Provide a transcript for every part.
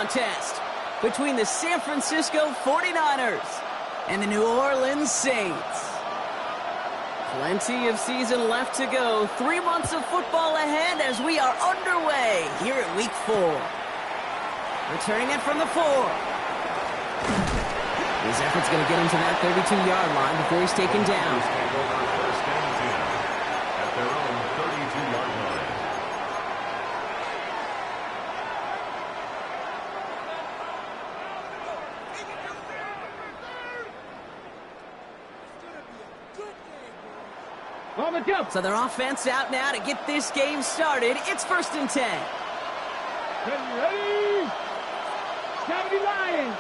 contest between the San Francisco 49ers and the New Orleans Saints. Plenty of season left to go. 3 months of football ahead as we are underway here at Week 4. Returning it from the 4. His effort's going to get him to that 32-yard line before he's taken down. First and 10 at their own 32-yard line. So their offense out now to get this game started. It's 1st and 10. Ready? County Lions.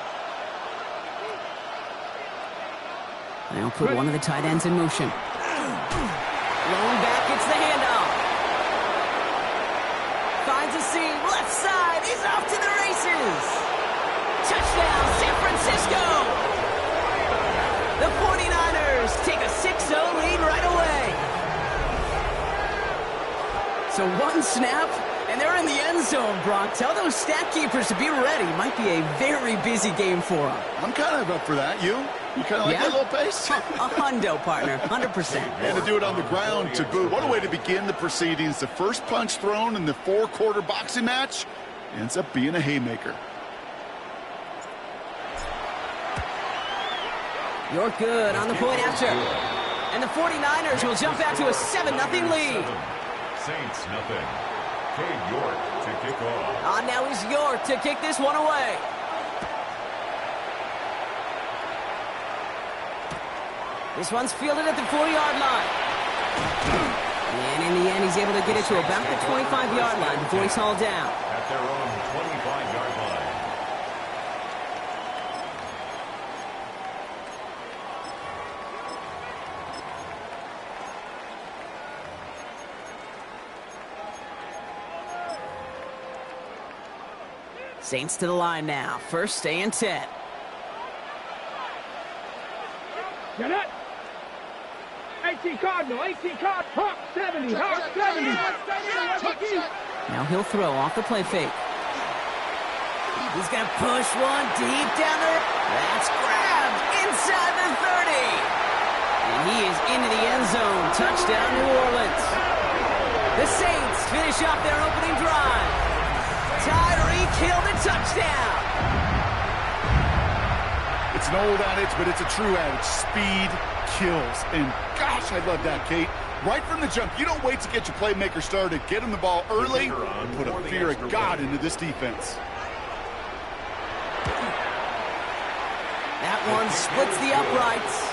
They'll put one of the tight ends in motion. Rolling back, it's the handoff. Finds a seam, left side, he's off to the races. Touchdown, San Francisco! The 49ers take a 6-0 lead right away. So one snap, and they're in the end zone, Brock. Tell those stat keepers to be ready. Might be a very busy game for them. I'm kind of up for that. You kind of like that little pace? A hundo, partner, 100%. And to do it on the ground to boot. What a way to begin the proceedings. The first punch thrown in the 4-quarter boxing match ends up being a haymaker. You're good on the point after. And the 49ers will jump out to a 7-0 lead. Saints nothing. Cade York to kick off. Now is York to kick this one away. This one's fielded at the 4-yard line. And in the end, he's able to get it to about the 25-yard line before he's hauled down. At their own 25-yard line. Saints to the line now. 1st and 10. Get it. 18 Cardinal, 18 Cardinal, Hawk 70, Hawk 70. Now he'll throw off the play fake. He's going to push one deep down there. That's grabbed inside the 30. And he is into the end zone. Touchdown, New Orleans. The Saints finish off their opening drive. Tyreek Hill the touchdown. It's an old adage, but it's a true adage. Speed kills. And gosh, I love that, Kate. Right from the jump, you don't wait to get your playmaker started. Get him the ball early and put a fear of God into this defense. That one splits the uprights.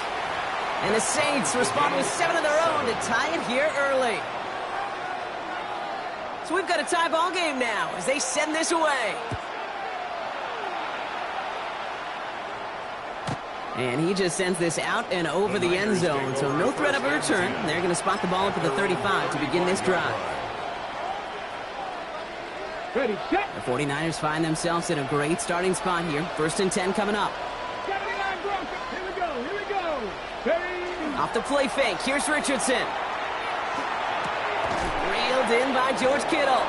And the Saints respond with 7 of their own to tie it here early. So we've got a tie ball game now as they send this away. And he just sends this out and over the end zone, so no threat of a return. They're going to spot the ball up at the 35 to begin this drive. Ready, set. The 49ers find themselves in a great starting spot here. 1st and 10 coming up. Here we go, here we go. Ready. Off the play fake, here's Richardson. Reeled in by George Kittle.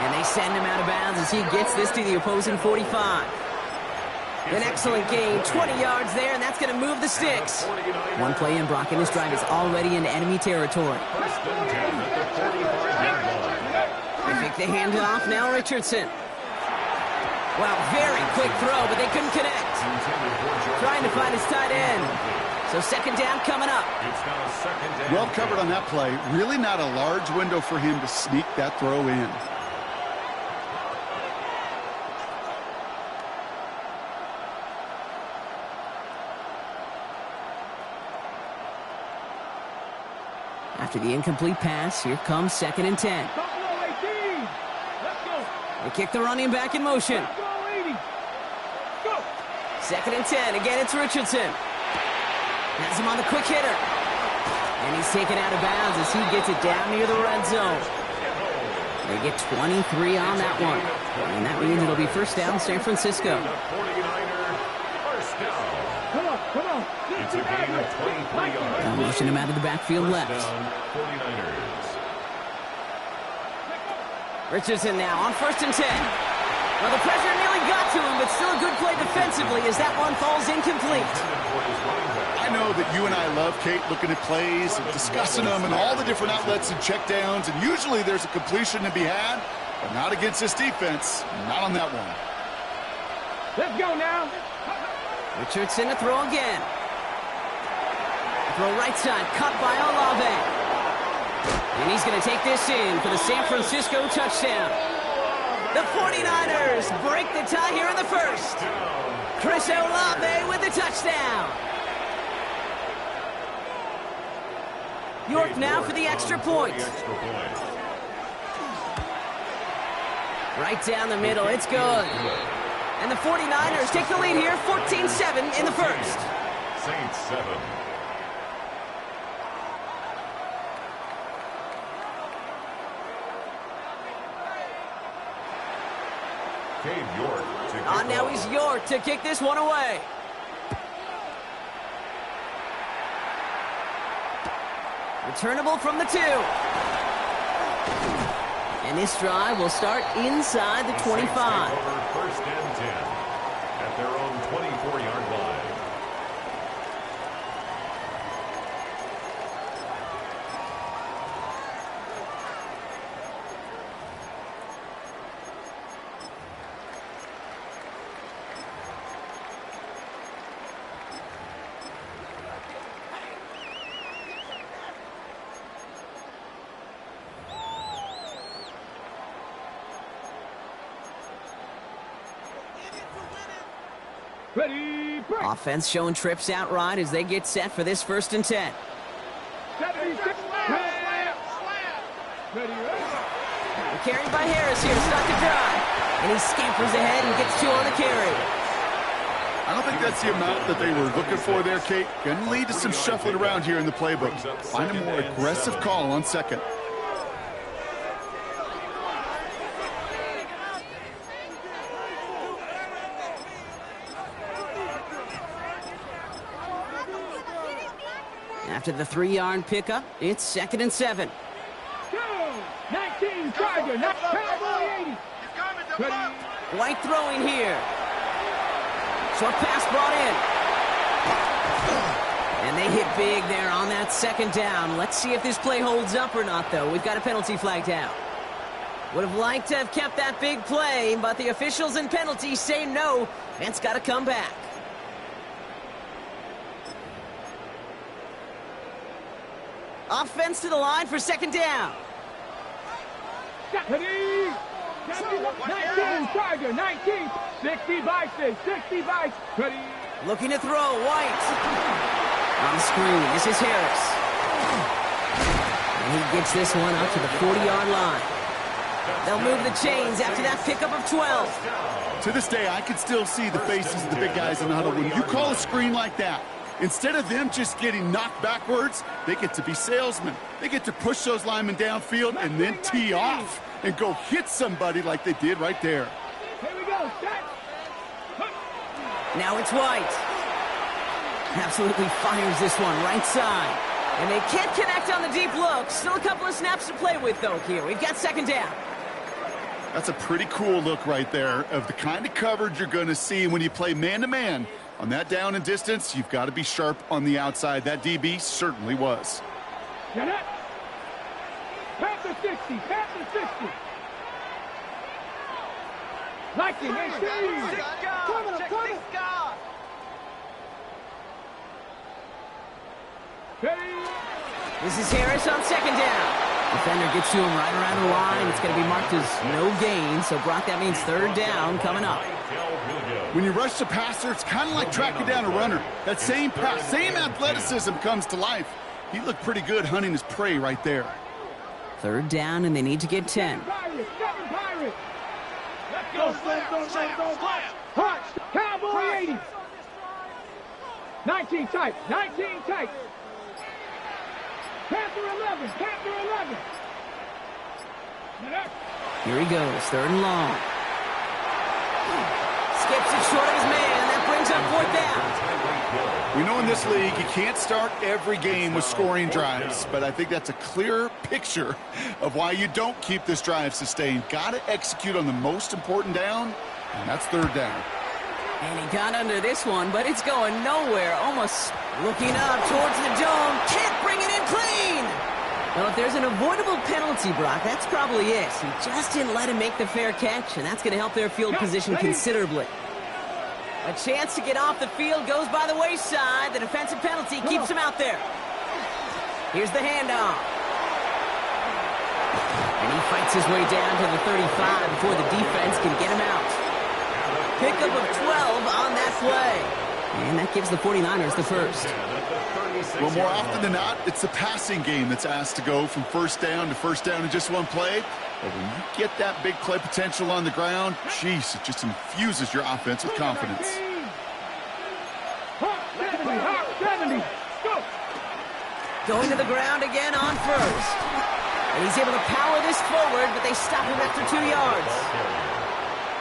And they send him out of bounds as he gets this to the opposing 45. An excellent gain, 20 yards there, and that's going to move the sticks. One play in, Brock, and this drive is already in enemy territory. They pick the handoff, now Richardson. Wow, very quick throw, but they couldn't connect. Trying to find his tight end. So 2nd down coming up. Well covered on that play. Really not a large window for him to sneak that throw in. After the incomplete pass, here comes 2nd and 10. They kick the running back in motion. 2nd and 10. Again, it's Richardson. Has him on the quick hitter. And he's taken out of bounds as he gets it down near the red zone. They get 23 on that one. And that means it'll be 1st down, San Francisco. Come on. It's a gain of 23 yards. They'll motion him out of the backfield left. Richardson now on 1st and 10. defensively as that one falls incomplete. I know that you and I love, Kate, looking at plays and discussing them and all the different outlets and checkdowns, and usually there's a completion to be had, but not against this defense. Not on that one. Let's go now. Richardson to throw again. Throw right side, cut by Olave. And he's going to take this in for the San Francisco touchdown. The 49ers break the tie here in the first. Chris Olave with the touchdown. York now for the extra point. Right down the middle, it's good. And the 49ers take the lead here, 14-7 in the first. Saints 7. York now he's York to kick this one away. Returnable from the 2. And this drive will start inside the 25. First and 10 at their own 24-yard line. Ready, break. Offense showing trips out right as they get set for this 1st and 10. 76. Ready, Carried by Harris here to start the drive. And he scampers ahead and gets 2 on the carry. I don't think that's the amount that they were looking for there, Kate. Going to lead to some shuffling around here in the playbook. Find a more aggressive call on 2nd. After the 3-yard pickup, it's 2nd and 7. 19 Charger, not Cowboy 80. Ready. White throwing here. Short pass brought in. And they hit big there on that 2nd down. Let's see if this play holds up or not, though. We've got a penalty flagged out. Would have liked to have kept that big play, but the officials and penalties say no, and it's got to come back. Offense to the line for 2nd down. Ready. 19 Charger, 19. 60 by 6, 60 by 6. Ready. Looking to throw, White. On the screen, this is Harris. And he gets this one out to the 40-yard line. They'll move the chains after that pickup of 12. To this day, I can still see the faces of the big guys in the huddle. When you call a screen like that, instead of them just getting knocked backwards, they get to be salesmen. They get to push those linemen downfield and then tee off and go hit somebody like they did right there. Here we go. Set. Now it's White. Absolutely fires this one right side. And they can't connect on the deep look. Still a couple of snaps to play with, though, here. We've got 2nd down. That's a pretty cool look right there of the kind of coverage you're going to see when you play man-to-man. On that down and distance, you've got to be sharp on the outside. That DB certainly was. Get it. Pass the 60. Pass the 60. Like it. Coming. This is Harris on 2nd down. Defender gets to him right around the line. It's going to be marked as no gain. So, Brock, that means 3rd down coming up. When you rush the passer, it's kind of like tracking down a runner. That same pass, same athleticism comes to life. He looked pretty good hunting his prey right there. 3rd down, and they need to get 10. Pirates. Let's go. Punch. Cowboy 80. 19 tight. Panther 11. Here he goes, 3rd and long. Skips it short of his man, and that brings up 4th down. We know in this league you can't start every game with scoring drives, but I think that's a clear picture of why you don't keep this drive sustained. Got to execute on the most important down, and that's 3rd down. And he got under this one, but it's going nowhere. Almost looking up towards the dome. Can't bring it in clean. Well, if there's an avoidable penalty, Brock, that's probably it. He just didn't let him make the fair catch, and that's going to help their field position considerably. A chance to get off the field goes by the wayside. The defensive penalty keeps him out there. Here's the handoff. And he fights his way down to the 35 before the defense can get him out. Pickup of 12 on that play. And that gives the 49ers the first. Well, more often than not, it's the passing game that's asked to go from first down in just one play. But when you get that big play potential on the ground, jeez, it just infuses your offense with confidence. 70, go! Going to the ground again on first. And he's able to power this forward, but they stop him after 2 yards.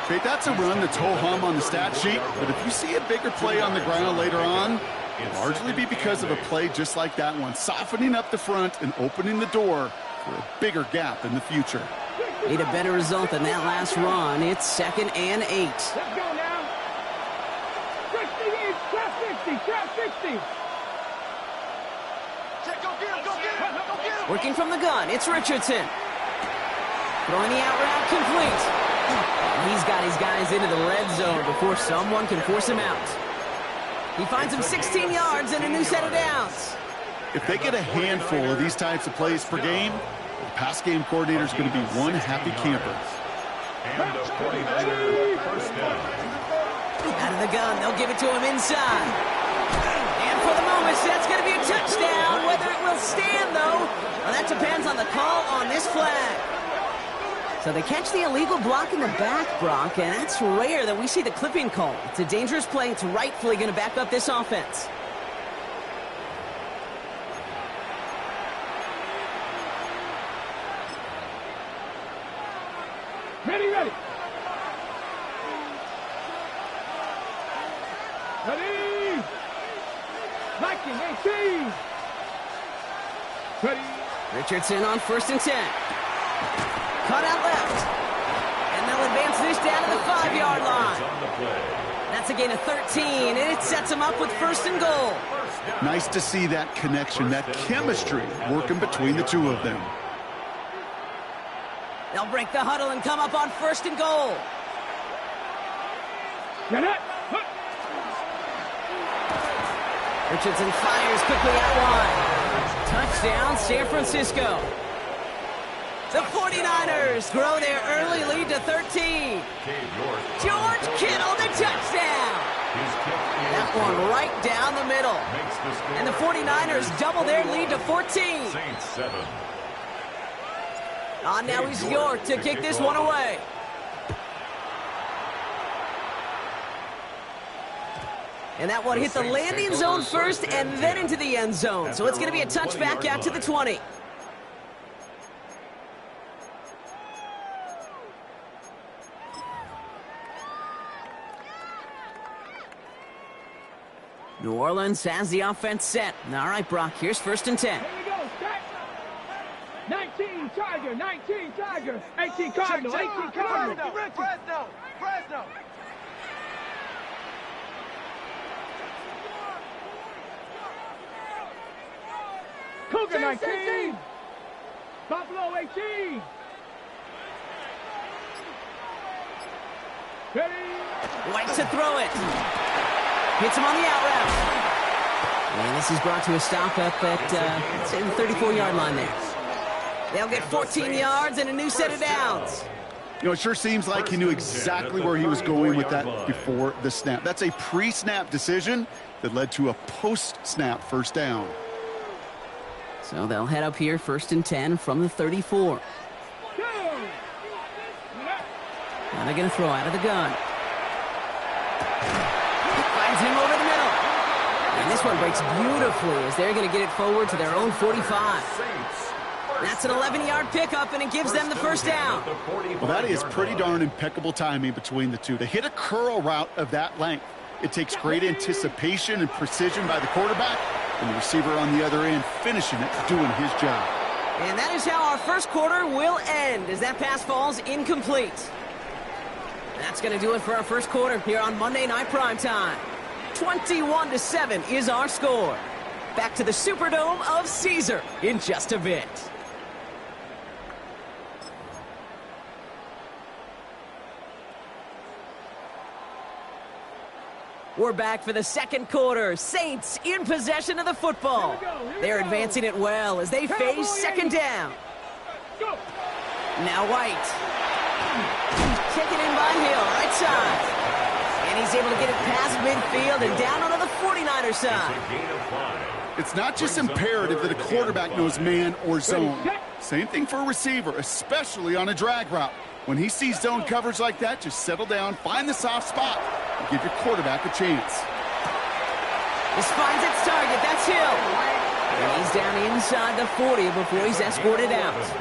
Okay, that's a run that's ho-hum on the stat sheet, but if you see a bigger play on the ground later on, it'll largely be because of a play just like that one, softening up the front and opening the door for a bigger gap in the future. Need a better result than that last run. It's 2nd and 8. Let's go now. 60, trap 60, trap 60. Go get him, go get him, go get him. Working from the gun, it's Richardson. Throwing the out route complete. And he's got his guys into the red zone before someone can force him out. He finds him 16 yards and a new set of downs. If they get a handful of these types of plays per game, the pass game coordinator is going to be one happy camper. And the 49ers first down. Out of the gun, they'll give it to him inside. And for the moment, that's going to be a touchdown. Whether it will stand, though, well, that depends on the call on this flag. So they catch the illegal block in the back, Brock, and that's rare that we see the clipping call. It's a dangerous play. It's rightfully going to back up this offense. Ready. Ready. 19, 18. Ready. Richardson on 1st and 10. Cut out left. And they'll advance this down to the 5-yard line. That's a gain of 13, and it sets them up with 1st and goal. Nice to see that connection, that chemistry working between the two of them. They'll break the huddle and come up on 1st and goal. Get it. Richardson fires quickly out wide. Touchdown, San Francisco. The 49ers grow their early lead to 13. George Kittle, the touchdown. That one right down the middle. And the 49ers double their lead to 14. Now he's York to kick this one away. And that one hit the landing zone first and then into the end zone. So it's going to be a touchback out to the 20. New Orleans has the offense set. All right, Brock, here's 1st and 10. Here we go, set. 19 Tiger, 19 Tiger, 18 Cardinal, 18 Cardinal. Fresno. Cougar 19. Buffalo 18. Ready. White to throw it. Hits him on the out route. And this is brought to a stop up at, let's say, the 34-yard line there. They'll get 14 yards and a new set of downs. You know, it sure seems like he knew exactly where he was going with that before the snap. That's a pre-snap decision that led to a post-snap first down. So they'll head up here 1st and 10 from the 34. Now they're going to throw out of the gun. Finds him over the middle. And this one breaks beautifully as they're going to get it forward to their own 45. That's an 11-yard pickup, and it gives them the first down. Well, that is pretty darn impeccable timing between the two. To hit a curl route of that length, it takes great anticipation and precision by the quarterback, and the receiver on the other end finishing it, doing his job. And that is how our first quarter will end as that pass falls incomplete. That's going to do it for our first quarter here on Monday Night Primetime. 21-7 is our score. Back to the Superdome of Caesar in just a bit. We're back for the second quarter. Saints in possession of the football. They're advancing it well as they face second down. Now White. Taken in by Hill, right side. And he's able to get it past midfield and down onto the 49er side. It's not just imperative that a quarterback knows man or zone. Same thing for a receiver, especially on a drag route. When he sees zone coverage like that, just settle down, find the soft spot, and give your quarterback a chance. This finds its target. That's Hill. And he's down inside the 40 before he's escorted out.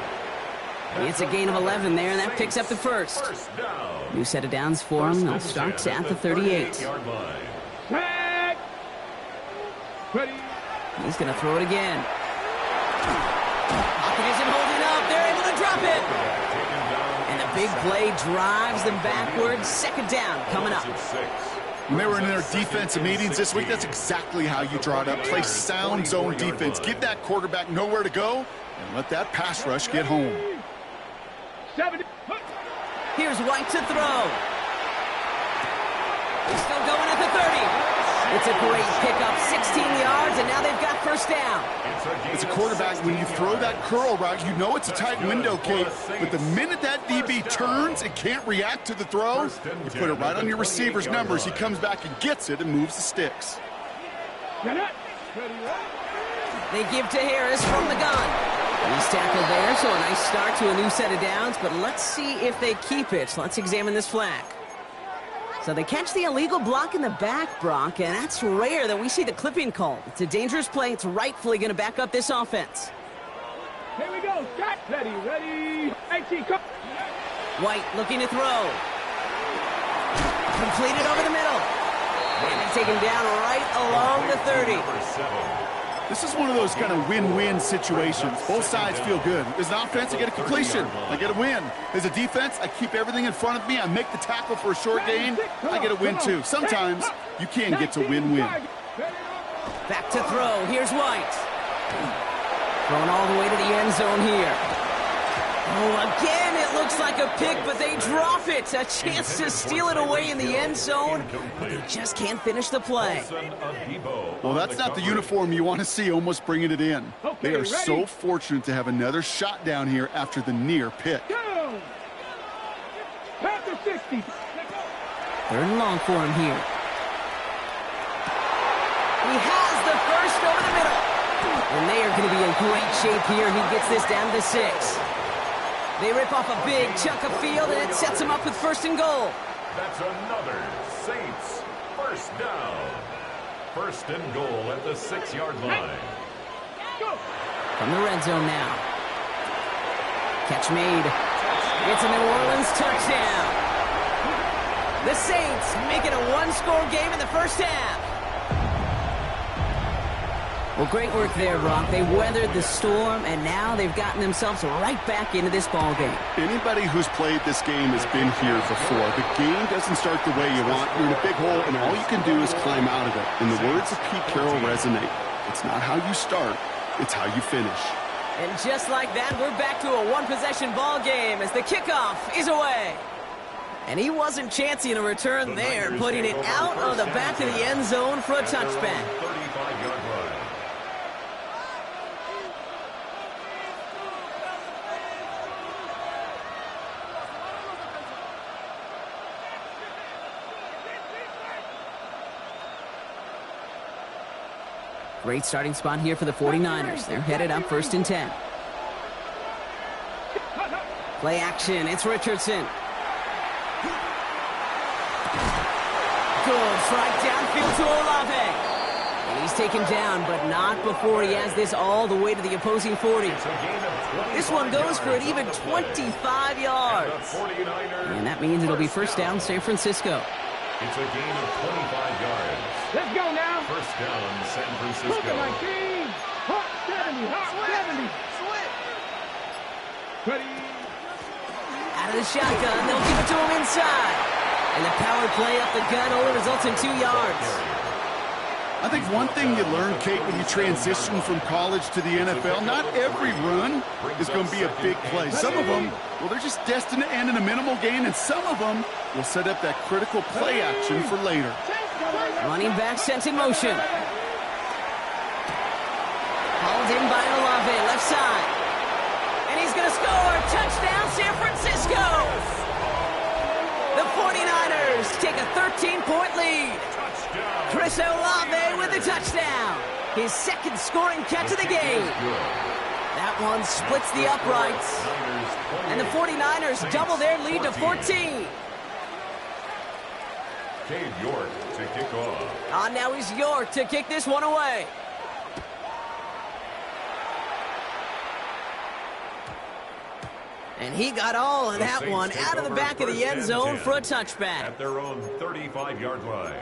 It's a gain of 11 there, and that picks up the first. New set of downs for him. They'll start at the 38. He's going to throw it again. Pocket isn't holding up. They're able to drop it. And the big play drives them backwards. Second down coming up. When they were in their defensive meetings this week, that's exactly how you draw it up. Play sound zone defense. Give that quarterback nowhere to go, and let that pass rush get home. Here's White to throw. He's still going at the 30. It's a great pickup, 16 yards, and now they've got first down. As a quarterback, when you throw that curl route, you know it's a tight window, Kate. But the minute that DB turns and can't react to the throw, you put it right on your receiver's numbers. He comes back and gets it and moves the sticks. They give to Harris from the gun. He's tackled there, so a nice start to a new set of downs, but let's see if they keep it. So let's examine this flag. So they catch the illegal block in the back, Brock, and that's rare that we see the clipping call. It's a dangerous play. It's rightfully going to back up this offense. Here we go. Scott. Ready. 18. White looking to throw. Completed over the middle. And it's taken down right along the 30. This is one of those kind of win-win situations. Both sides feel good. As an offense, I get a completion. I get a win. As a defense, I keep everything in front of me. I make the tackle for a short gain. I get a win, too. Sometimes you can get to win-win. Back to throw. Here's White. Throwing all the way to the end zone here. Oh, again, it looks like a pick, but they drop it. A chance to steal it away in the end zone, but they just can't finish the play. Well, that's not the uniform you want to see almost bringing it in. They are so fortunate to have another shot down here after the near pick. Past the 60. Third and long for him here. He has the first over the middle. And they are going to be in great shape here. He gets this down to 6. They rip off a big chunk of field, and it sets them up with first and goal. That's another Saints first down. First and goal at the 6-yard line. From the red zone now. Catch made. It's a New Orleans touchdown. The Saints make it a one-score game in the first half. Well, great work there, Brock. They weathered the storm, and now they've gotten themselves right back into this ball game. Anybody who's played this game has been here before. The game doesn't start the way you want. You're in a big hole, and all you can do is climb out of it. And the words of Pete Carroll resonate. It's not how you start, it's how you finish. And just like that, we're back to a one-possession ball game as the kickoff is away. And he wasn't chancing a return there, putting it out of the back of the end zone for a touchback. 35-yard line. Great starting spot here for the 49ers. They're headed up first and 10. Play action. It's Richardson. Good strike downfield to Olave. And he's taken down, but not before he has this all the way to the opposing 40. This one goes for an even 25 yards. And that means it'll be first down San Francisco. It's a gain of 25 yards. Let's go now. First down, San Francisco. Look at my team. Hot 70. Hot 70. Ready. Out of the shotgun, they'll give it to him inside. And the power play up the gut only results in 2 yards. I think one thing you learn, Kate, when you transition from college to the NFL, not every run is going to be a big play. Some of them, well, they're just destined to end in a minimal gain, and some of them will set up that critical play action for later. Running back sent in motion. Hauled in by Olave, left side. And he's going to score. Touchdown, San Francisco. The 49ers take a 13-point lead. Chris Olave with the touchdown. His second scoring catch of the game. That one splits the uprights. And the 49ers double their lead to 14. Cade York to kick off. Now he's York to kick this one away. And he got all of that one out of the back of the end zone for a touchback. At their own 35-yard line.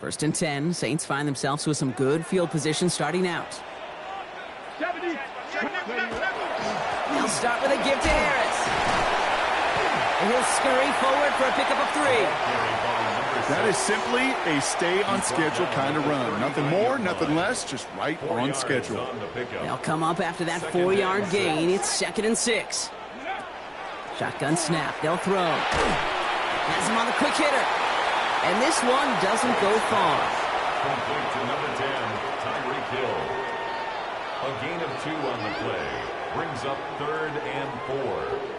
First and 10, Saints find themselves with some good field position starting out. 70. They'll start with a give to Harris. And he'll scurry forward for a pickup of 3. That is simply a stay-on-schedule kind of run. Nothing more, nothing less, just right on schedule. They'll come up after that 4-yard gain. It's 2nd and 6. Shotgun snap. They'll throw. Has him on the quick hitter. And this one doesn't go far. Complete to number 10, Tyreek Hill. A gain of 2 on the play. Brings up 3rd and 4.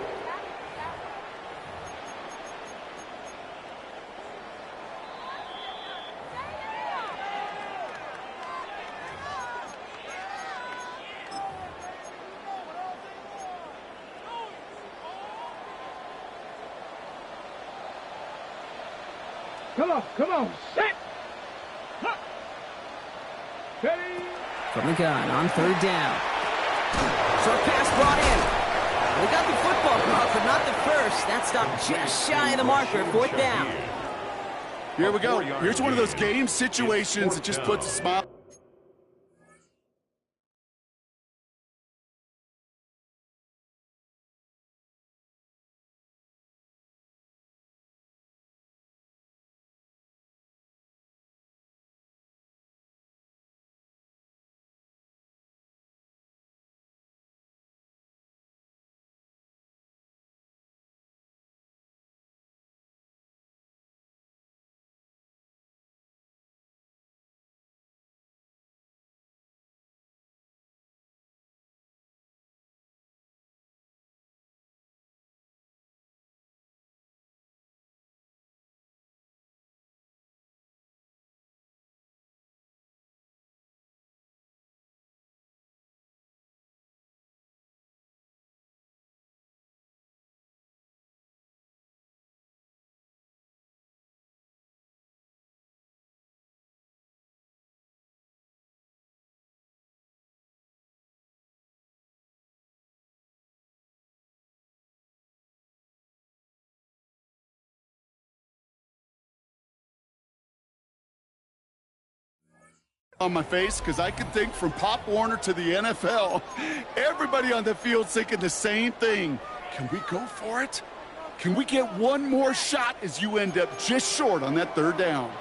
Come on, set. Ready. From the gun on 3rd down. Short pass brought in. We got the football clock, but not the first. That stopped just shy of the marker. 4th down. Here we go. Here's one of those game situations that just puts a smile. On my face because I can think from Pop Warner to the NFL. Everybody on the field thinking the same thing. Can we go for it? Can we get one more shot as you end up just short on that 3rd down?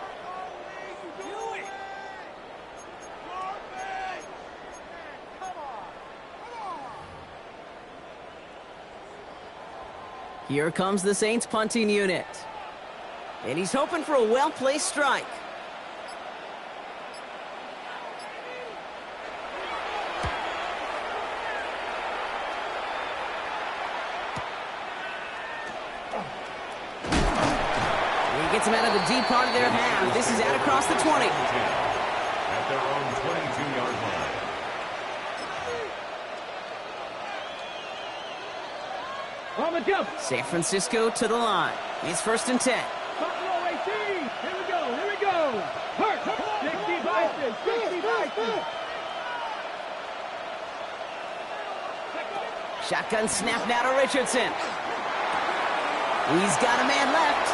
Here comes the Saints punting unit. And he's hoping for a well-placed strike. Gets him out of the deep part of their half. This is out across the 20. At their own 22-yard line. On the jump. San Francisco to the line. It's 1st and 10. Buffalo 18. Here we go. Hurt. 65. Shotgun snap now to Richardson. He's got a man left.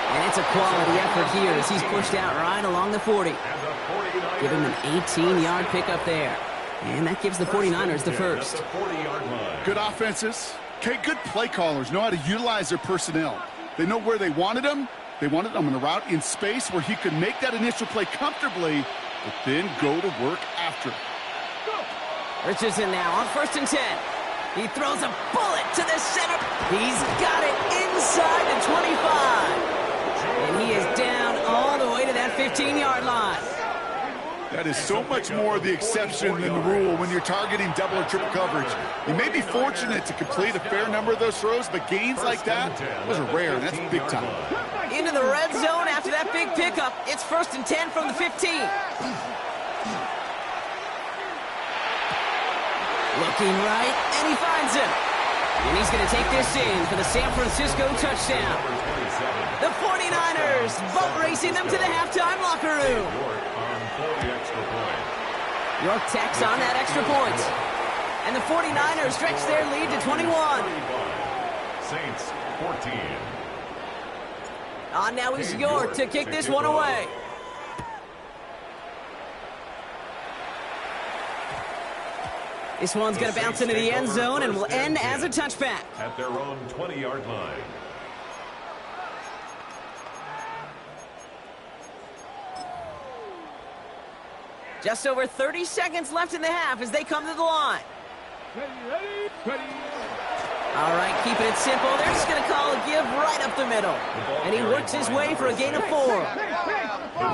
And it's a quality effort here as he's pushed out right along the 40. Give him an 18-yard pickup there. And that gives the 49ers the first. Good offenses. Okay, good play callers know how to utilize their personnel. They know where they wanted him. They wanted him on a route in space where he could make that initial play comfortably, but then go to work after. Richardson now on 1st and 10. He throws a bullet to the center. He's got it inside the 25. And he is down all the way to that 15-yard line. That is so much more the exception than the rule when you're targeting double or triple coverage. You may be fortunate to complete a fair number of those throws, but gains like that, those are rare, and that's big time. Into the red zone after that big pickup. It's 1st and 10 from the 15. Looking right, and he finds him. And he's going to take this in for the San Francisco touchdown. The 49ers boat racing them to the halftime locker room. York tacks on that extra point. And the 49ers stretch their lead to 21. Saints 14. Now is York to kick this one away. This one's going to bounce into the end zone and will end as a touchback. At their own 20-yard line. Just over 30 seconds left in the half as they come to the line. All right, keeping it simple. They're just going to call a give right up the middle. And he works his way for a gain of 4.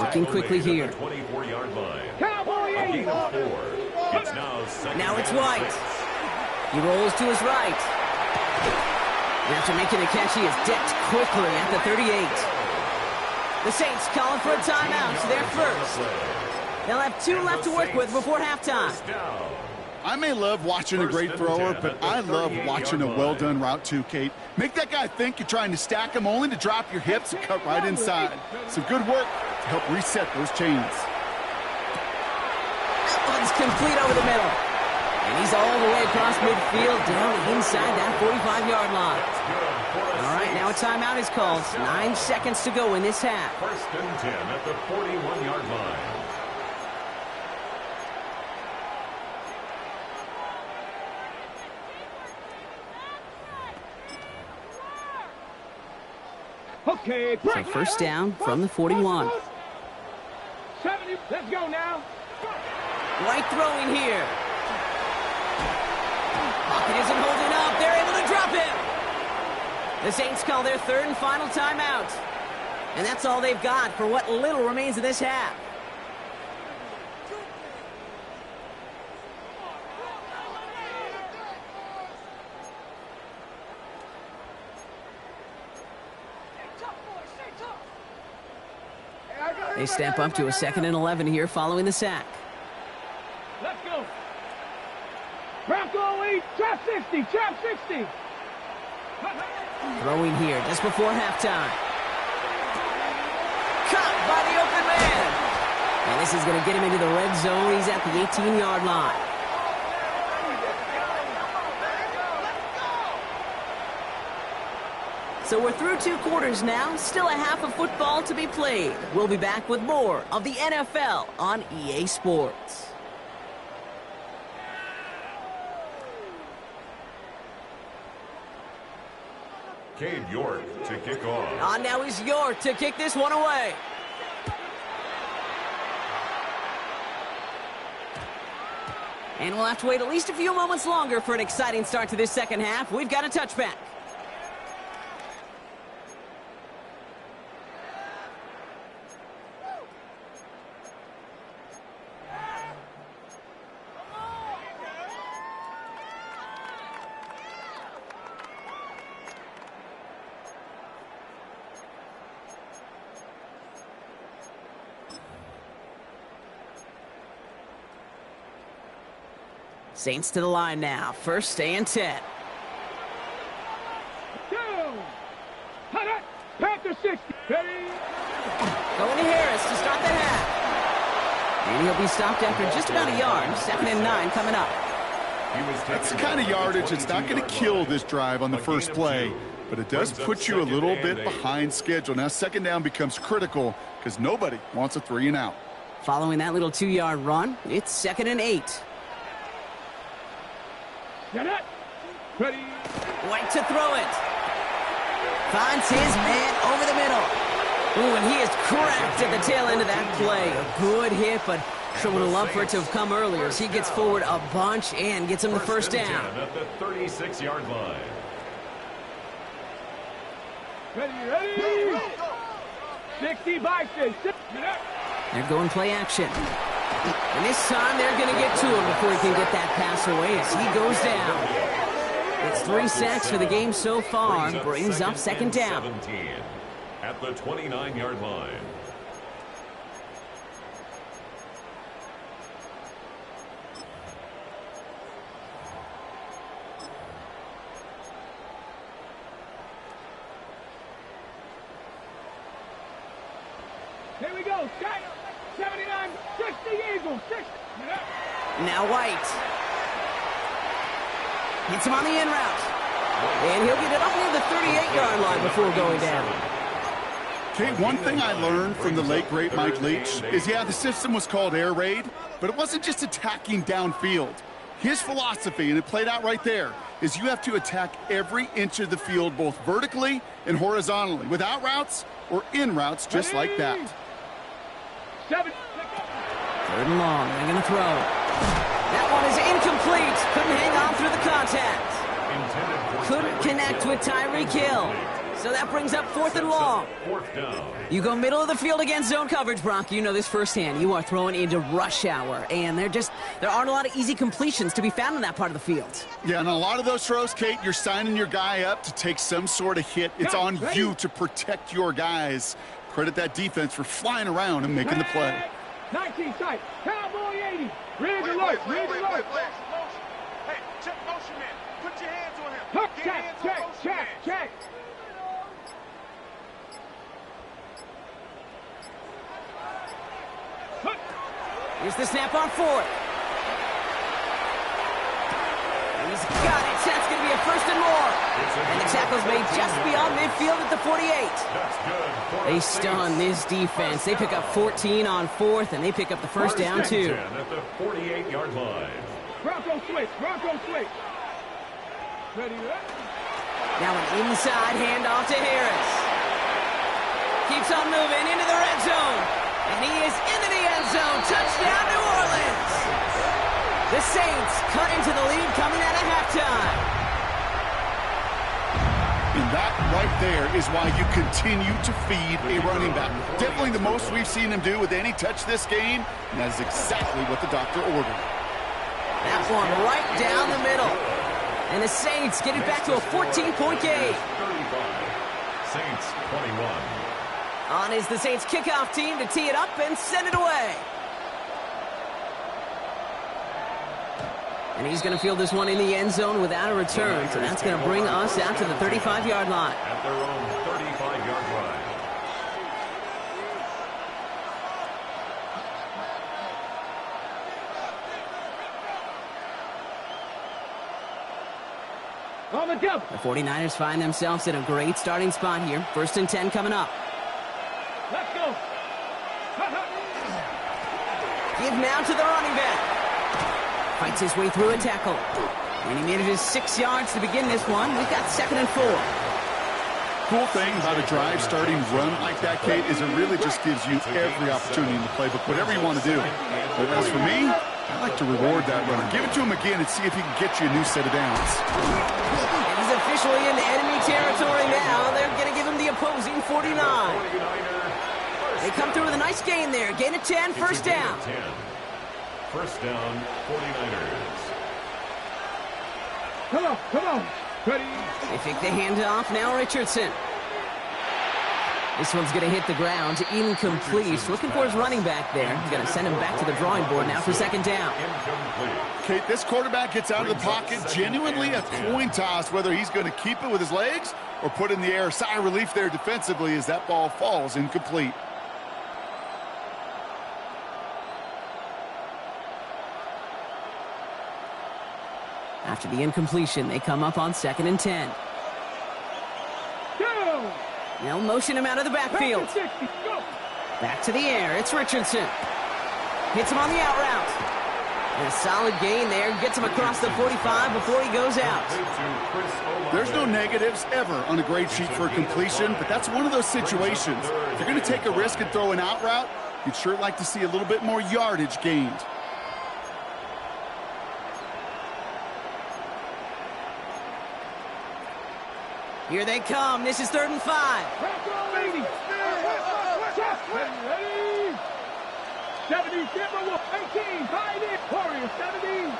Looking quickly here. 24-yard line. A gain of 4. It's now it's White. He rolls to his right. After making the catch, he is decked quickly at the 38. The Saints calling for a timeout, so they're first. They'll have 2 left to work with before halftime. I may love watching a great thrower, but I love watching a well-done route too, Kate. Make that guy think you're trying to stack him only to drop your hips and cut right inside. Some good work to help reset those chains. That one's complete over the middle. And he's all the way across midfield down inside that 45-yard line. All right, now a timeout is called. 9 seconds to go in this half. 1st and 10 at the 41-yard line. Okay, so first down from the 41. 70, let's go now. White throwing here. Pocket isn't holding up. They're able to drop him. The Saints call their 3rd and final timeout. And that's all they've got for what little remains of this half. They step up to a 2nd and 11 here following the sack. Let's go. Bronco lead, trap 60, trap 60. Throwing here just before halftime. Caught by the open man. And this is going to get him into the red zone. He's at the 18-yard line. So we're through 2 quarters now. Still a half of football to be played. We'll be back with more of the NFL on EA Sports. Cade York to kick off. Now is York to kick this one away. And we'll have to wait at least a few moments longer for an exciting start to this second half. We've got a touchback. Saints to the line now. 1st and 10. Down. Panther 60. Ready. Going to Harris to start the half. And he'll be stopped after just about a yard. 2nd and 9 coming up. That's the kind of yardage that's not going to kill this drive on the first play, but it does put you a little bit behind schedule. Now 2nd down becomes critical because nobody wants a 3 and out. Following that little 2-yard run, it's 2nd and 8. Get it. Ready. White to throw it. Finds his man over the middle. Ooh, and he is cracked at the tail end of that play. A good hit, but sure would have loved for it to have come earlier as he gets forward a bunch and gets him the first down. At the 36-yard line. Ready. 60 by 6. They're going play action. And this time they're going to get to him before he can get that pass away as he goes down. It's 3 sacks for the game so far. Brings up second down. 17 at the 29-yard line. Here we go. 79, 60 Eagles. 60. Now White. Hits him on the in route. And he'll get it up near the 38-yard line before going down. Okay, one thing I learned from the late, great Mike Leach is, yeah, the system was called air raid, but it wasn't just attacking downfield. His philosophy, and it played out right there, is you have to attack every inch of the field, both vertically and horizontally, without routes or in routes just like that. 7. 3rd and long. They're going to throw. That one is incomplete. Couldn't hang on through the contact. Couldn't connect with Tyreek Hill. So that brings up 4th and long. You go middle of the field against zone coverage, Brock. You know this firsthand. You are throwing into rush hour, and there aren't a lot of easy completions to be found in that part of the field. Yeah, and a lot of those throws, Kate, you're signing your guy up to take some sort of hit. It's on you to protect your guys. Credit that defense for flying around and making the play. 19 tight. Cowboy 80. Read alert. Read alert. Hey, check motion man. Put your hands on him. Hook, Get your check, hands on check, motion check, man. check. Hook. Here's the snap on 4th. He's got it. That's going to be a 1st and more. And the tackle's made just beyond midfield at the 48. They stun this defense. They pick up 14 on 4th, and they pick up the first down, too. At the 48-yard line. Bronco switch. Bronco switch. Ready. Now an inside handoff to Harris. Keeps on moving into the red zone. And he is into the end zone. Touchdown, New Orleans. The Saints cut into the lead coming out of halftime. And that right there is why you continue to feed a running back. Definitely the most we've seen him do with any touch this game, and that is exactly what the doctor ordered. That one right down the middle. And the Saints get it back to a 14-point game. 35. Saints 21. On is the Saints kickoff team to tee it up and send it away. And he's going to field this one in the end zone without a return. So that's going to bring us out to the 35-yard line. At their own 35-yard line. On the jump. The 49ers find themselves in a great starting spot here. 1st and 10 coming up. Let's go. Give now to the running back. Fights his way through a tackle. And he made it his 6 yards to begin this one. We've got 2nd and 4. Cool thing about a drive starting run like that, Kate, is it really just gives you every opportunity in the playbook, whatever you want to do. But as for me, I like to reward that runner. Give it to him again and see if he can get you a new set of downs. And he's officially in enemy territory now. They're going to give him the opposing 49. They come through with a nice gain there. Gain of 10, first down. 10. First down, 49ers. Come on. Ready. They pick the handoff. Now Richardson. This one's going to hit the ground. Incomplete. Looking for his running back there. He's going to send him back to the drawing board now for 2nd down. Kate, this quarterback gets out of the pocket. Genuinely a coin toss whether he's going to keep it with his legs or put it in the air. Sigh of relief there defensively as that ball falls incomplete. After the incompletion, they come up on 2nd and 10. Go. They'll motion him out of the backfield. Back to the air. It's Richardson. Hits him on the out route. And a solid gain there. Gets him across the 45 before he goes out. There's no negatives ever on a grade sheet for a completion, but that's one of those situations. If you're going to take a risk and throw an out route, you'd sure like to see a little bit more yardage gained. Here they come. This is 3rd and 5. 70, 18, tied in. Warriors, 70.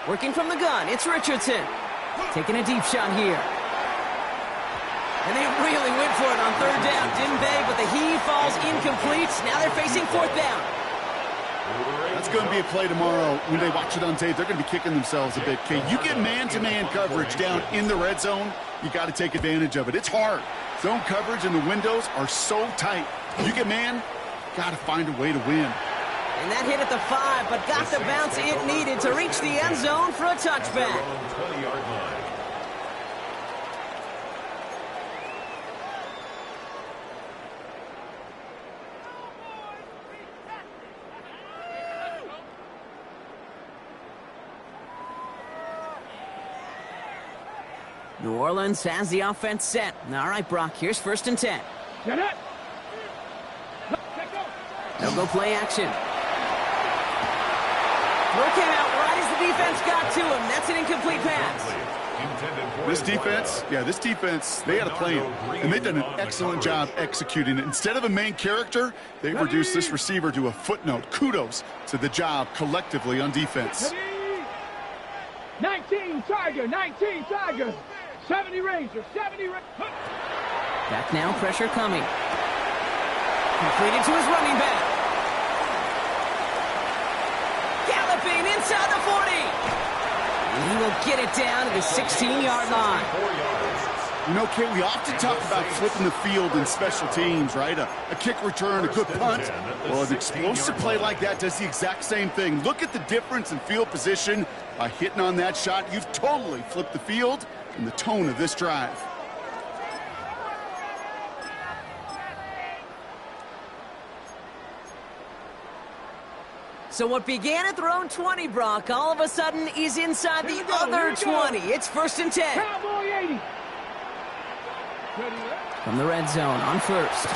Working from the gun, it's Richardson. Taking a deep shot here. And they really went for it on 3rd down, didn't they? But the heave falls incomplete. Now they're facing 4th down. That's going to be a play tomorrow. When they watch it on tape, they're going to be kicking themselves a bit. Okay, you get man-to-man coverage down in the red zone, you got to take advantage of it. It's hard. Zone coverage and the windows are so tight. You get man, got to find a way to win. And that hit at the 5, but got the bounce it needed to reach the end zone for a touchback. 20-yard line. New Orleans has the offense set. All right, Brock, here's 1st and 10. They'll go play action. Throw came out right as the defense got to him. That's an incomplete pass. This defense, they had a plan, and they've done an excellent job executing it. Instead of a main character, they've reduced this receiver to a footnote. Kudos to the job collectively on defense. 19 Tiger, 19 Tiger. 70 Ranger, 70 Ranger. Back now, pressure coming. Completed to his running back. Galloping inside the 40. And he will get it down to the 16-yard line. You know, Kate, we often talk about flipping the field in special teams, right? A kick return, a good punt. Well, an explosive play like that does the exact same thing. Look at the difference in field position. By hitting on that shot, you've totally flipped the field and the tone of this drive. So what began at their own 20, Brock, all of a sudden is inside the other 20. It's 1st and 10. Cowboy 80. From the red zone on 1st.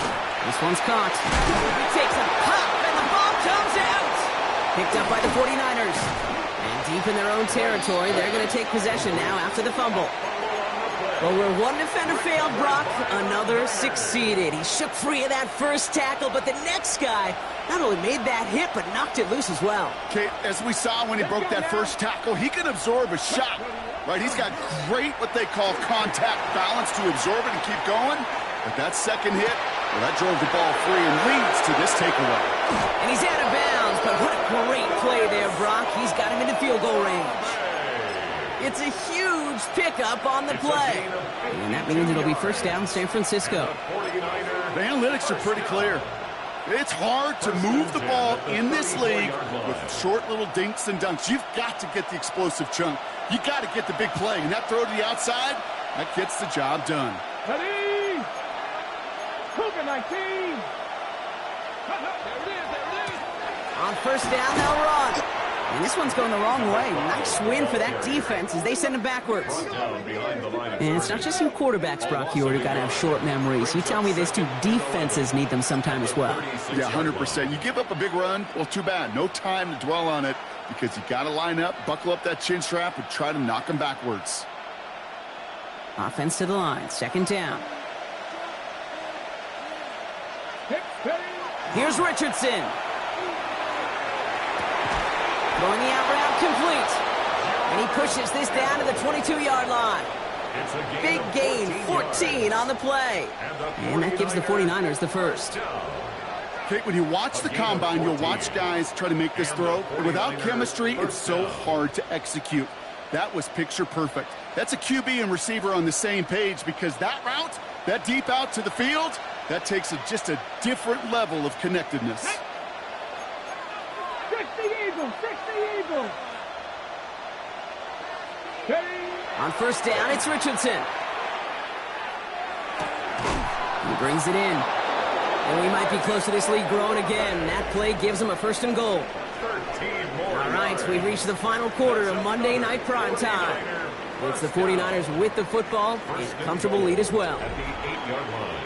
This one's caught. He takes a pop, and the ball comes out. Picked up by the 49ers. And deep in their own territory, they're going to take possession now after the fumble. Well, where one defender failed, Brock, another succeeded. He shook free of that first tackle, but the next guy not only made that hit, but knocked it loose as well. Okay, as we saw when he broke that first tackle, he can absorb a shot, right? He's got great, what they call contact balance to absorb it and keep going. But that second hit, well, that drove the ball free and leads to this takeaway. And he's out of bounds, but what a great play there, Brock. He's got him into field goal range. It's a huge pickup on the play. And that means it'll be 1st down San Francisco. The analytics are pretty clear. It's hard to move the ball in this league with short little dinks and dunks. You've got to get the explosive chunk. You got to get the big play. And that throw to the outside, that gets the job done. Ready? Cougar 19. There it is. On 1st down, they'll run. And this one's going the wrong way. Nice win for that defense as they send him backwards. And it's not just you quarterbacks, Brock, you already got to have short memories. You tell me these two defenses need them sometime as well. Yeah, 100%. You give up a big run, well, too bad. No time to dwell on it because you got to line up, buckle up that chin strap, and try to knock them backwards. Offense to the line. 2nd down. Here's Richardson. Throwing the out route complete. And he pushes this down to the 22-yard line. Big gain, 14 on the play. And that gives the 49ers the first. Kate, when you watch the combine, you'll watch guys try to make this throw. But without chemistry, it's so hard to execute. That was picture perfect. That's a QB and receiver on the same page because that route, that deep out to the field, that takes just a different level of connectedness. 60 Eagles, 60 Eagles. On 1st down, it's Richardson. He brings it in. And we might be close to this lead growing again. That play gives them a 1st and goal. 13 more. All right, we've reached the final quarter of Monday Night Prime Time. It's the 49ers with the football and a comfortable lead as well. At the 8-yard line.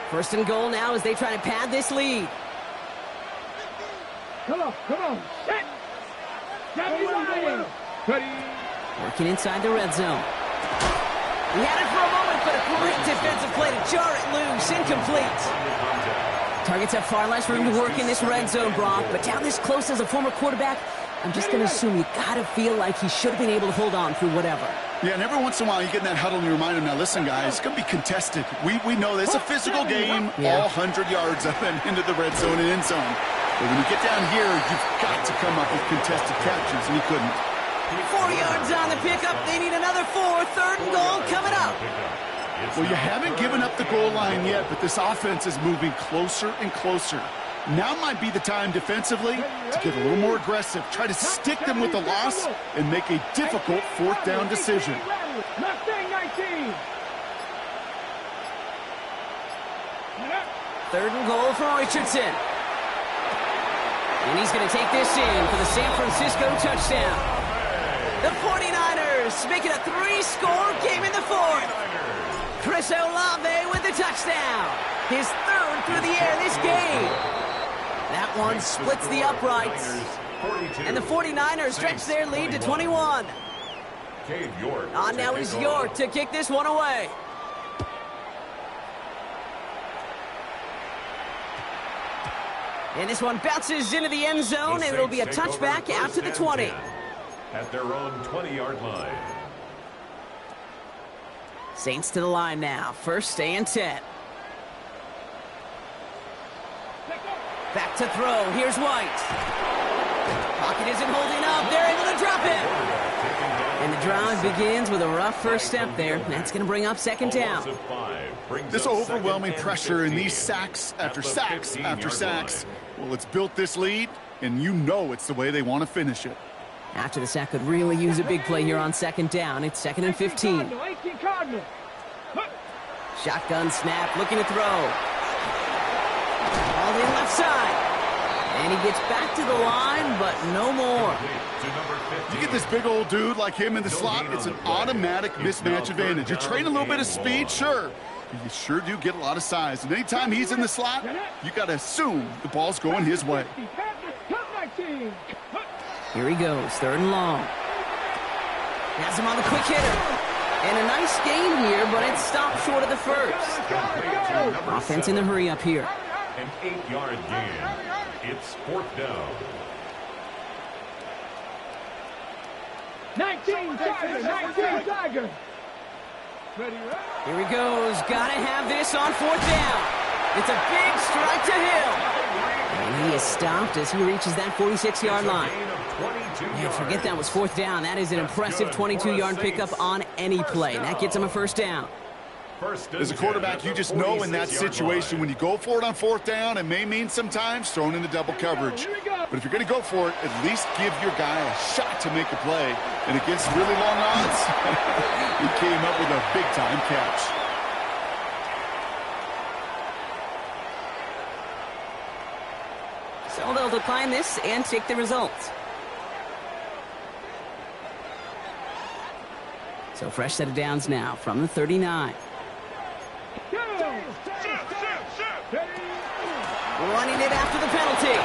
First and goal now as they try to pad this lead. Come on. Set. Working inside the red zone. He had it for a moment, but a great defensive play to jar it loose. Incomplete. Targets have far less room to work in this red zone, Brock, but down this close as a former quarterback, I'm just going to assume you got to feel like he should have been able to hold on through whatever. Yeah, and every once in a while you get in that huddle and you remind him, now listen, guys, it's going to be contested. We know this. It's a physical game, all 100 yards up and into the red zone and end zone. But when you get down here, you've got to come up with contested catches, and he couldn't. 4 yards on the pickup. They need another 4. 3rd and goal coming up. Well, you haven't given up the goal line yet, but this offense is moving closer and closer. Now might be the time defensively to get a little more aggressive. Try to stick them with the loss and make a difficult 4th down decision. Mustang 19. 3rd and goal for Richardson. And he's going to take this in for the San Francisco touchdown. The 49ers make it a 3-score game in the 4th. Chris Olave with the touchdown. His 3rd through the air this game. That one splits the uprights. And the 49ers stretch their lead to 21. Now is York to kick this one away. And this one bounces into the end zone, and it'll be a touchback after the 20. At their own 20-yard line. Saints to the line now. 1st and 10. Back to throw. Here's White. Pocket isn't holding up. They're able to drop him. And the drive begins with a rough first step there. That's going to bring up 2nd down. This overwhelming pressure and these sacks after sacks after sacks. Well, it's built this lead, and you know it's the way they want to finish it. After the sack could really use a big play here on 2nd down. It's 2nd and 15. Shotgun snap, looking to throw. All in left side. And he gets back to the line, but no more. You get this big old dude like him in the slot, it's an automatic mismatch advantage. You train a little bit of speed, sure. You sure do get a lot of size. And anytime he's in the slot, you got to assume the ball's going his way. Here he goes, 3rd and long. Has him on the quick hitter. And a nice gain here, but it stopped short of the 1st. Offense in the hurry up here. An 8-yard gain. It's 4th down. 19 Tiger. Here he goes. Gotta have this on 4th down. It's a big strike to Hill. And he is stopped as he reaches that 46-yard line. Man, forget that was 4th down. That is an impressive 22-yard pickup on any play. That gets him a 1st down. As a quarterback, you just know in that situation, when you go for it on 4th down, it may mean sometimes throwing into double coverage. But if you're going to go for it, at least give your guy a shot to make a play. And against really long odds, he came up with a big-time catch. So they'll decline this and take the results. So fresh set of downs now from the 39. Running it after the penalty.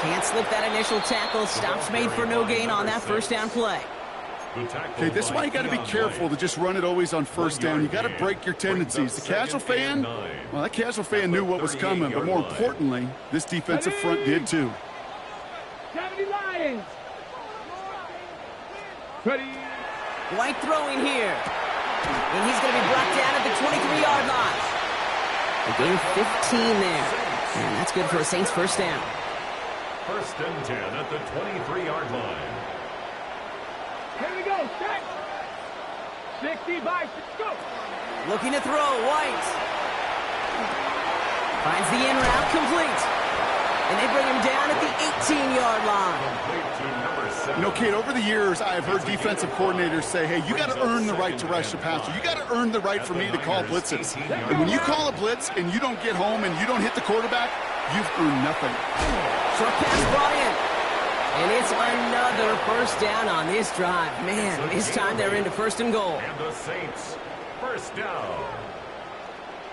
Can't slip that initial tackle. Stops made for no gain on that 1st down play. Okay, this is why you got to be careful to just run it always on 1st down. You got to break your tendencies. The casual fan, well, that casual fan knew what was coming, but more importantly, this defensive front did too. 70 Lions. White throwing here. And he's going to be brought down at the 23-yard line. A gain of 15 there. And that's good for a Saints 1st down. 1st and 10 at the 23-yard line. Here we go. Set. 60 by 6. Go. Looking to throw. White. Finds the in route complete. And they bring him down at the 18-yard line. Complete to number 7. You know, Kate, over the years, I have heard defensive coordinators say, hey, you got to earn the right to rush the passer. You got to earn the right for me to call blitzes. And when you call a blitz and you don't get home and you don't hit the quarterback, you've earned nothing. Short pass brought in. And it's another first down on this drive. Man, this time they're into 1st and goal. And the Saints, first down.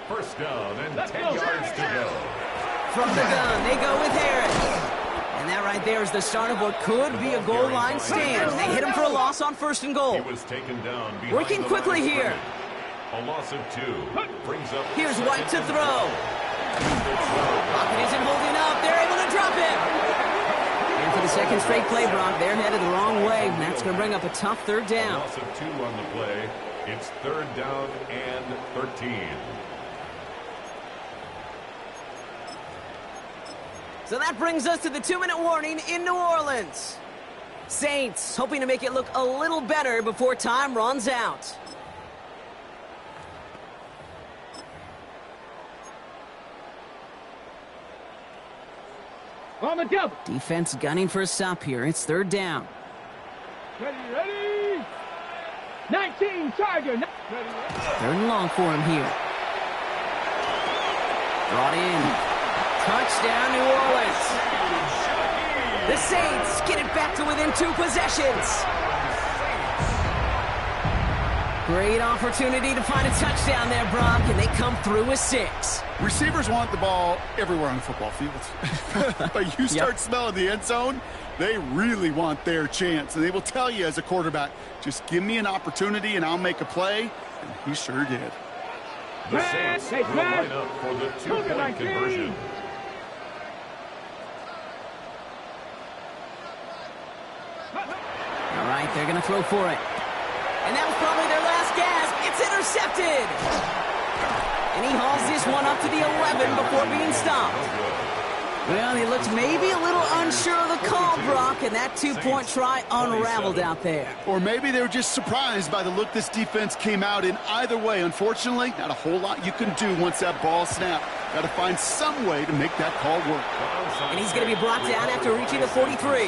First down and 10 yards to go. From the gun, they go with Harris. And that right there is the start of what could be a goal line stand. They hit him for a loss on 1st and goal. He was taken down behind Working the quickly line of here. scrimmage. A loss of 2 brings up. Here's White to throw. Pocket isn't holding up. They're able to drop him. And for the second straight play, Brock, they're headed the wrong way. And that's going to bring up a tough 3rd down. A loss of 2 on the play. It's 3rd down and 13. So that brings us to the 2-minute warning in New Orleans. Saints hoping to make it look a little better before time runs out. On the double. Defense gunning for a stop here. It's 3rd down. Ready. 19, Charger. Ready. 3rd and long for him here. Brought in. Touchdown, New Orleans. The Saints get it back to within 2 possessions. Great opportunity to find a touchdown there, Brock, and they come through with 6. Receivers want the ball everywhere on the football field. But you start smelling the end zone, they really want their chance. And they will tell you as a quarterback, just give me an opportunity and I'll make a play. And he sure did. The Saints will line up for the 2-point conversion. All right, they're going to throw for it. And that was probably their last gasp. It's intercepted. And he hauls this one up to the 11 before being stopped. Well, he looked maybe a little unsure of the call, Brock, and that 2-point try unraveled out there. Or maybe they were just surprised by the look this defense came out in. Either way, unfortunately, not a whole lot you can do once that ball snapped. Got to find some way to make that call work. And he's going to be brought down after reaching the 43.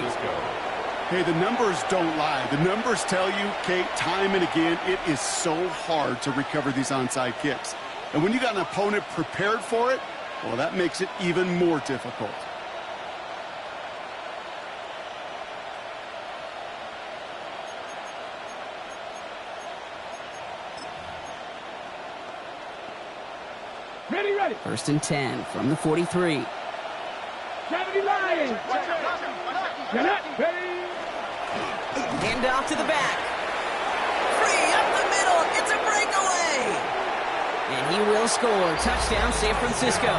Hey, the numbers don't lie. The numbers tell you, Kate, time and again, it is so hard to recover these onside kicks. And when you got an opponent prepared for it, well, that makes it even more difficult. Ready. 1st and 10 from the 43. 70 Lions. Ready. Hand off to the back. Free up the middle. It's a breakaway. And he will score. Touchdown, San Francisco.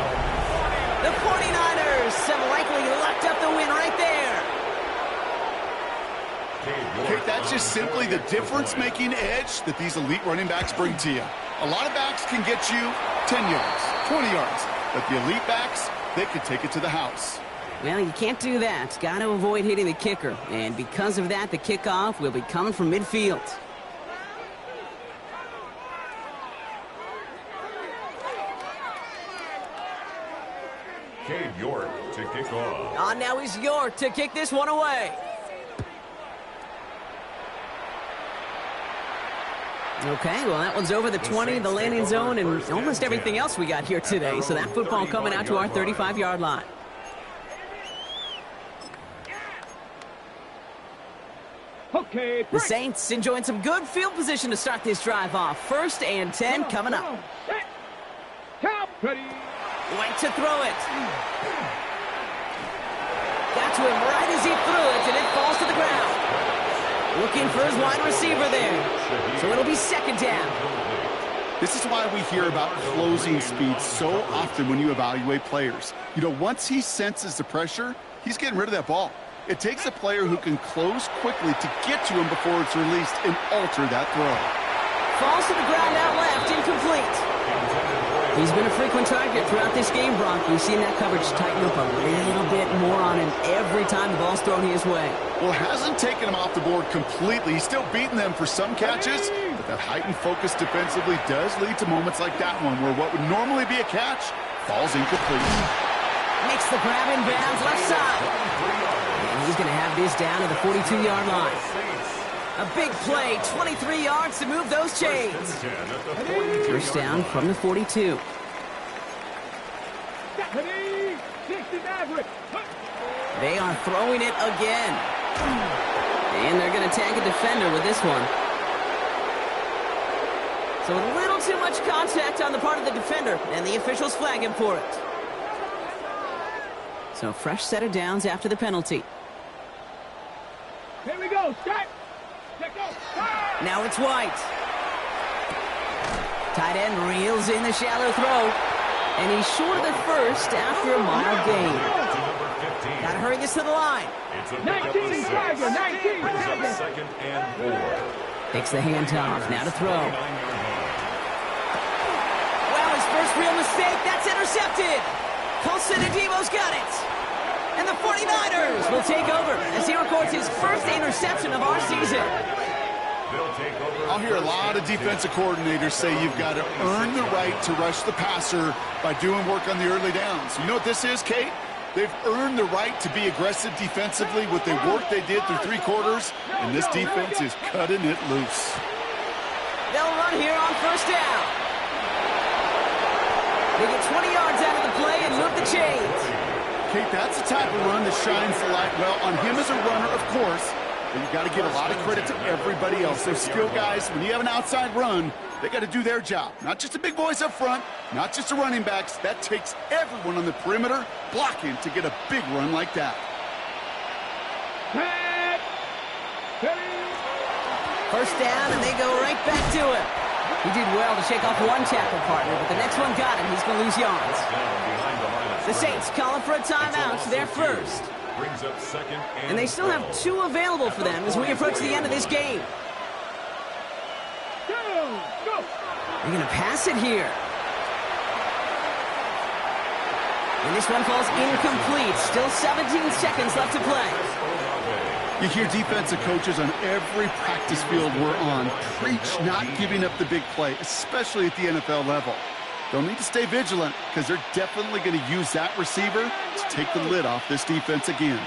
The 49ers have likely locked up the win right there. Kate, that's just simply the difference-making edge that these elite running backs bring to you. A lot of backs can get you 10 yards, 20 yards. But the elite backs, they can take it to the house. Well, you can't do that. Got to avoid hitting the kicker. And because of that, the kickoff will be coming from midfield. Cade York to kick off. On now is York to kick this one away. Okay, well, that one's over the 20, the landing zone, and almost everything else we got here today. So that football coming out to our 35-yard line. Okay, The Saints enjoying some good field position to start this drive off. 1st and 10 coming up. Count. Ready. Went to throw it. Got to him right as he threw it, and it falls to the ground. Looking for his wide receiver there. So it'll be 2nd down. This is why we hear about closing speed so often when you evaluate players. You know, once he senses the pressure, he's getting rid of that ball. It takes a player who can close quickly to get to him before it's released and alter that throw. Falls to the ground out left, incomplete. He's been a frequent target throughout this game, Brock. We've seen that coverage tighten up a little bit more on him every time the ball's thrown his way. Well, it hasn't taken him off the board completely. He's still beating them for some catches, but that heightened focus defensively does lead to moments like that one where what would normally be a catch falls incomplete. Makes the grab in bounds left side. And he's going to have this down to the 42-yard line. A big play, 23 yards to move those chains. First down from the 42. They are throwing it again. And they're going to tag a defender with this one. So a little too much contact on the part of the defender, and the officials flag him for it. So fresh set of downs after the penalty. Here we go, start. Now it's White. Tight end reels in the shallow throw. And he's short of the first after a mild gain. Got to hurry this to the line. It's a pickup of 6. 19. Brings up 2nd and 4. Takes the handoff. Now to throw. Well, his first real mistake. That's intercepted. Colson Adebo's got it. And the 49ers will take over as he records his first interception of our season. I'll hear a lot of defensive coordinators say you've got to earn the right to rush the passer by doing work on the early downs. You know what this is, Kate? They've earned the right to be aggressive defensively with the work they did through 3 quarters, and this defense is cutting it loose. They'll run here on first down. They get 20 yards out of the play and move the chains. Kate, that's the type of run that shines the light well on him as a runner, of course. But you've got to give a lot of credit to everybody else. Those skill guys, when you have an outside run, they got to do their job. Not just the big boys up front, not just the running backs. That takes everyone on the perimeter blocking to get a big run like that. First down, and they go right back to him. He did well to shake off one tackle partner, but the next one got him. He's going to lose yards. The Saints calling for a timeout. They're first. Brings up 2nd and they still have 2 available for them as we approach the end of this game. They're going to pass it here. And this one falls incomplete. Still 17 seconds left to play. You hear defensive coaches on every practice field we're on preach not giving up the big play, especially at the NFL level. They'll need to stay vigilant because they're definitely going to use that receiver to take the lid off this defense again.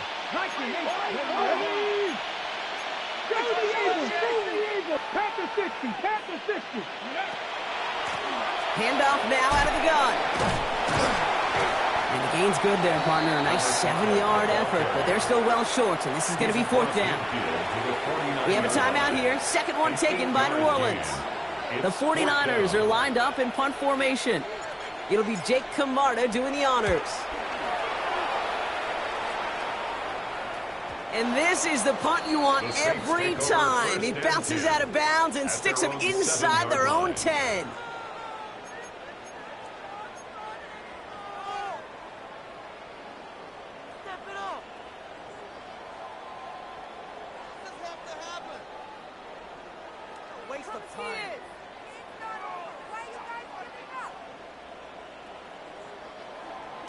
Handoff now out of the gun. And the gain's good there, partner. A nice 7-yard effort, but they're still well short, and this is going to be 4th down. We have a timeout here. Second one taken by New Orleans. The 49ers are lined up in punt formation. It'll be Jake Camarda doing the honors. And this is the punt you want every time. He bounces out of bounds and sticks them inside their own 10.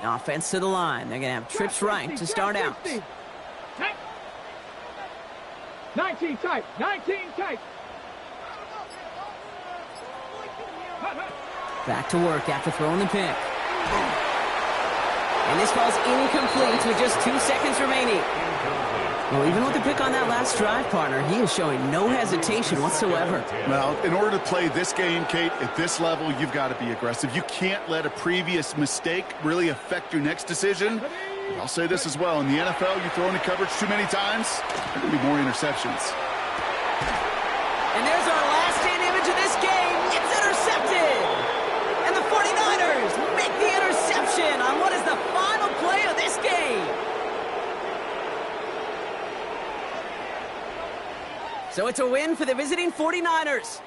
Offense to the line. They're going to have trips right to start out. 19 tight. 19 tight. Back to work after throwing the pick. And this falls incomplete with just 2 seconds remaining. Well, even with the pick on that last drive, partner, he is showing no hesitation whatsoever. Well, in order to play this game, Kate, at this level, you've got to be aggressive. You can't let a previous mistake really affect your next decision. And I'll say this as well. In the NFL, you throw into coverage too many times, there will be more interceptions. And there's our last-in image of this game. It's intercepted. And the 49ers make the interception on what is the final play of this game. So it's a win for the visiting 49ers.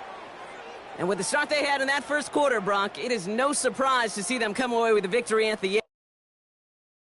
And with the start they had in that first quarter, Brock, it is no surprise to see them come away with a victory at the end.